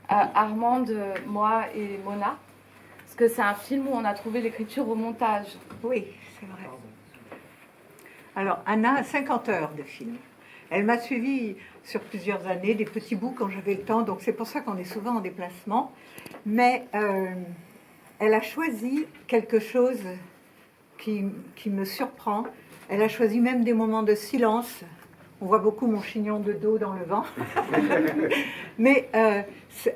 Armande, moi et Mona, parce que c'est un film où on a trouvé l'écriture au montage. Oui, c'est vrai. Alors, Anna a 50 heures de film. Elle m'a suivi sur plusieurs années, des petits bouts quand j'avais le temps, donc c'est pour ça qu'on est souvent en déplacement. Mais elle a choisi quelque chose qui me surprend. Elle a choisi même des moments de silence. On voit beaucoup mon chignon de dos dans le vent. Mais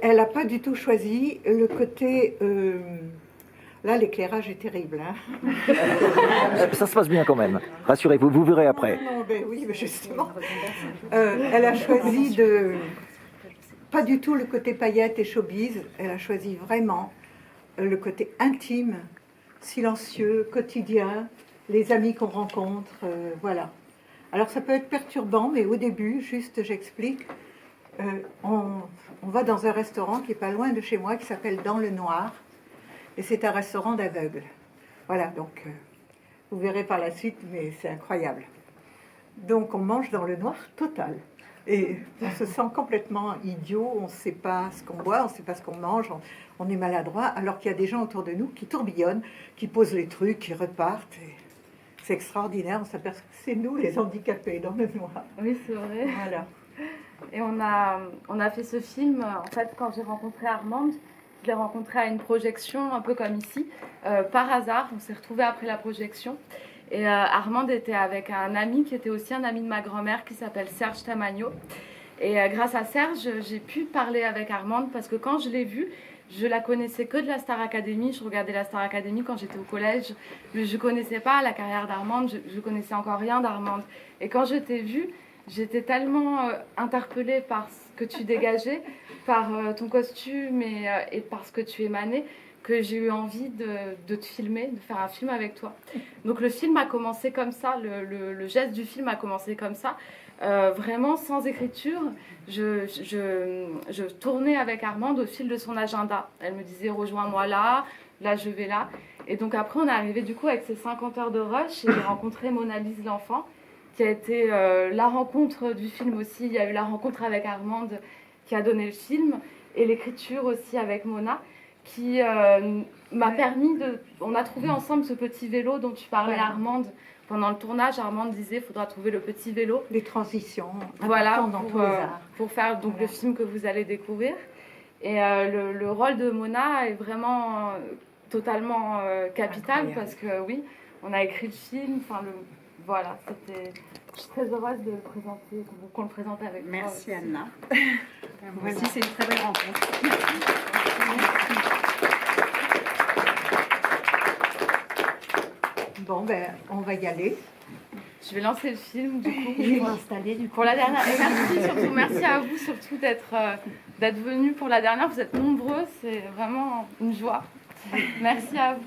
elle n'a pas du tout choisi le côté... Là, l'éclairage est terrible. Hein. Ça se passe bien quand même. Rassurez-vous, vous verrez après. Non, oui, mais justement. Elle a choisi pas du tout le côté paillettes et showbiz. Elle a choisi vraiment le côté intime, silencieux, quotidien, les amis qu'on rencontre, voilà. Alors ça peut être perturbant, mais au début, juste j'explique, on va dans un restaurant qui est pas loin de chez moi, qui s'appelle Dans le Noir, et c'est un restaurant d'aveugles. Voilà, donc vous verrez par la suite, mais c'est incroyable. Donc on mange dans le noir total, et on se sent complètement idiot, on ne sait pas ce qu'on boit, on ne sait pas ce qu'on mange, on est maladroit, alors qu'il y a des gens autour de nous qui tourbillonnent, qui posent les trucs, qui repartent. C'est extraordinaire, on s'aperçoit que c'est nous les handicapés dans le noir. Oui, c'est vrai. Voilà. Et on a fait ce film, en fait, quand j'ai rencontré Armande, je l'ai rencontrée à une projection, un peu comme ici, par hasard. On s'est retrouvés après la projection. Et Armande était avec un ami qui était aussi un ami de ma grand-mère, qui s'appelle Serge Tamagno. Et grâce à Serge, j'ai pu parler avec Armande, parce que quand je l'ai vue, je la connaissais que de la Star Academy. Je regardais la Star Academy quand j'étais au collège, mais je connaissais pas la carrière d'Armande, je connaissais encore rien d'Armande. Et quand je t'ai vue, j'étais tellement interpellée par ce que tu dégageais, par ton costume et par ce que tu émanais, que j'ai eu envie de te filmer, de faire un film avec toi. Donc le film a commencé comme ça, le geste du film a commencé comme ça. Vraiment sans écriture, je tournais avec Armande au fil de son agenda. Elle me disait rejoins-moi là je vais là. Et donc après on est arrivé du coup avec ces 50 heures de rush et j'ai rencontré Mona Lise l'enfant qui a été la rencontre du film aussi. Il y a eu la rencontre avec Armande qui a donné le film et l'écriture aussi avec Mona qui m'a permis de... On a trouvé ensemble ce petit vélo dont tu parlais Armande. Pendant le tournage, Armande disait qu'il faudra trouver le petit vélo. Les transitions, voilà, dans tous les arts. pour faire donc, le film que vous allez découvrir. Et le rôle de Mona est vraiment totalement capital parce que oui, on a écrit le film. Voilà, c'était... Je suis très heureuse de le présenter, qu'on le présente avec toi. Merci Anna. Moi aussi, c'est une très belle rencontre. Bon, ben, on va y aller. Je vais lancer le film, du coup. Je vais m'installer, du coup. Pour la dernière. Et merci, surtout, merci à vous, surtout, d'être venus pour la dernière. Vous êtes nombreux, c'est vraiment une joie. Merci à vous.